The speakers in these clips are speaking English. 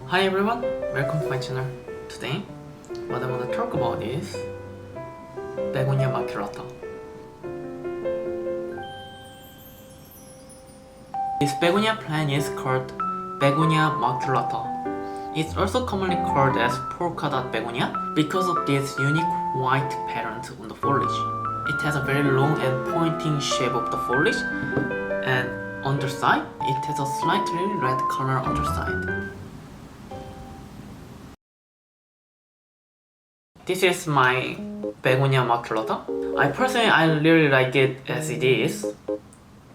Hi everyone, welcome to my channel. Today, what I want to talk about is Begonia maculata. This begonia plant is called Begonia maculata. It's also commonly called as polka dot begonia because of this unique white pattern on the foliage. It has a very long and pointing shape of the foliage, and underside it has a slightly red color underside. This is my Begonia maculata. I really like it as it is,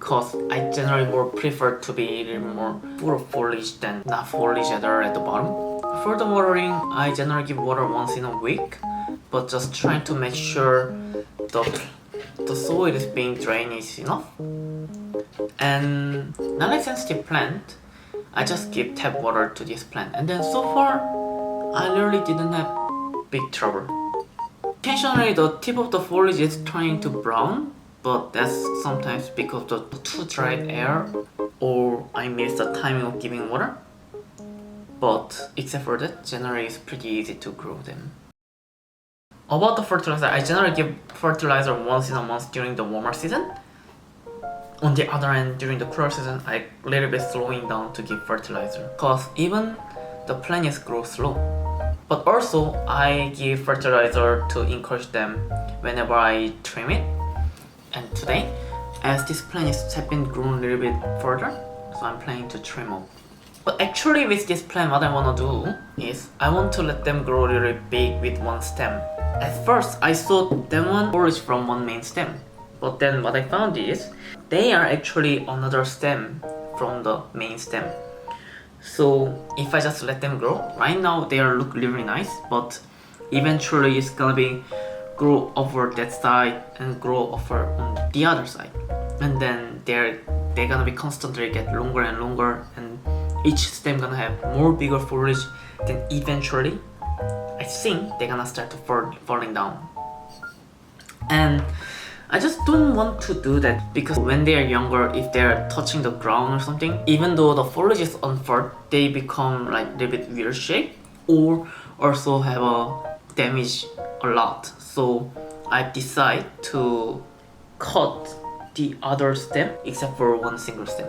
cause I generally more prefer to be a little more full of foliage than not foliage at all at the bottom. For the watering, I generally give water once in a week, but just trying to make sure the soil is being drained enough. And not like sensitive plant, I just give tap water to this plant, and then so far I really didn't have big trouble. Occasionally the tip of the foliage is turning to brown, but that's sometimes because of the too dry air or I miss the timing of giving water. But except for that, generally it's pretty easy to grow them. About the fertilizer, I generally give fertilizer once in a month during the warmer season. On the other hand, during the cooler season, I a little bit slowing down to give fertilizer, cause even the plants grow slow. But also, I give fertilizer to encourage them whenever I trim it. And today, as this plant has been grown a little bit further, so I'm planning to trim up. But actually with this plant, what I want to do is I want to let them grow really big with one stem. At first, I thought them one foliage from one main stem. But then what I found is they are actually another stem from the main stem. So if I just let them grow, right now they look really nice, but eventually it's gonna be grow over that side and grow over on the other side, and then they're gonna be constantly get longer and longer, and each stem gonna have more bigger foliage. Then eventually I think they're gonna start to falling down, and I just don't want to do that because when they are younger, if they're touching the ground or something, even though the foliage is unfurled, they become like a little bit weird shape or also have a damage a lot. So I decide to cut the other stem except for one single stem.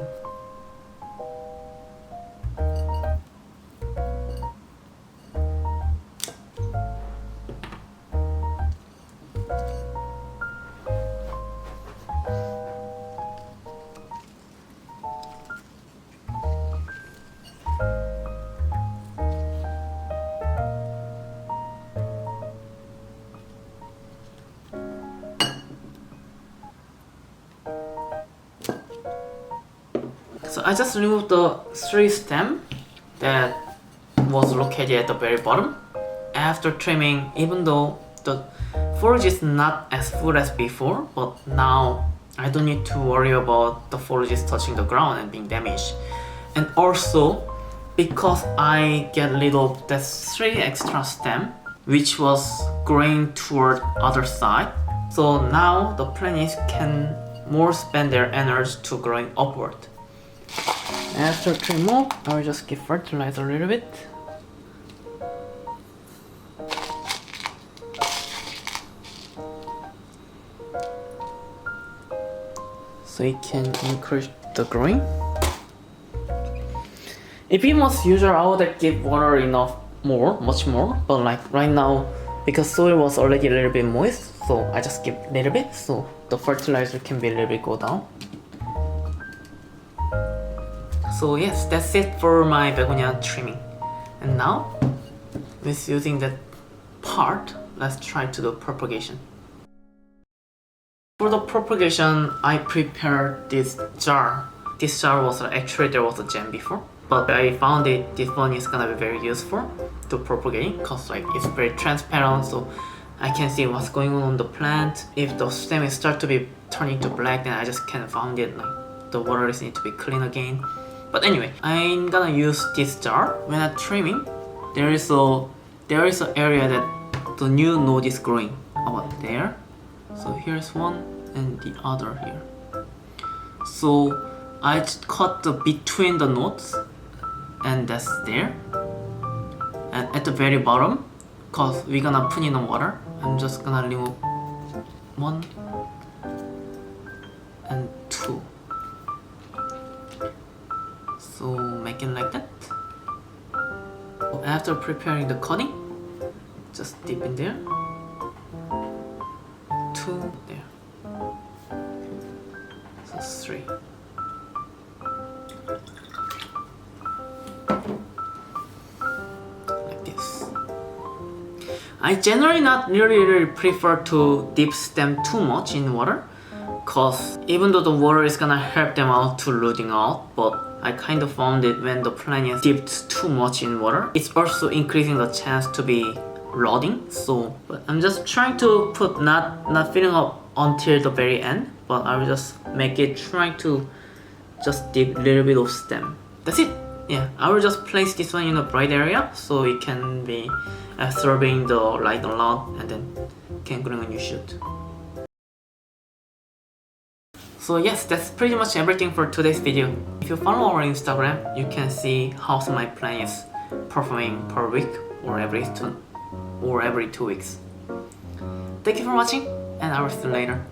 So I just removed the 3 stem that was located at the very bottom. After trimming, even though the foliage is not as full as before, but now I don't need to worry about the foliage touching the ground and being damaged. And also, because I get rid of that 3 extra stem, which was growing toward other side, so now the plants can more spend their energy to growing upward. After trim up, I will just give fertilizer a little bit. So it can encourage the growing. If it was usual, I would give water enough much more. But like right now, because soil was already a little bit moist, so I just give a little bit, so the fertilizer can be a little bit go down. So yes, that's it for my begonia trimming. And now, with using that part, let's try to do propagation. For the propagation, I prepared this jar. This jar was actually there was a gem before, but I found this one is gonna be very useful to propagate because like it's very transparent, so I can see what's going on the plant. If the stem start to be turning to black, then I just can found it like the water is need to be clean again. But anyway, I'm gonna use this jar. When I'm trimming, there is an area that the new node is growing about there. So here's one and the other here. So I cut the between the nodes, and that's there. And at the very bottom, cause we're gonna put in the water, I'm just gonna remove 1 and 2. So make it like that. After preparing the coating, just dip in there, 2 there, so 3. Like this. I generally not really prefer to dip them too much in water, cause even though the water is gonna help them out to rooting out, but I kind of found it when the plant is dipped too much in water, it's also increasing the chance to be rotting. So, but I'm just trying to put not filling up until the very end, but I will just make it trying to just dip a little bit of stem. That's it. Yeah, I will just place this one in a bright area so it can be absorbing the light a lot and then can grow when you shoot. So yes, that's pretty much everything for today's video. If you follow our Instagram, you can see how my plan is performing per week or every 2 weeks. Thank you for watching, and I will see you later.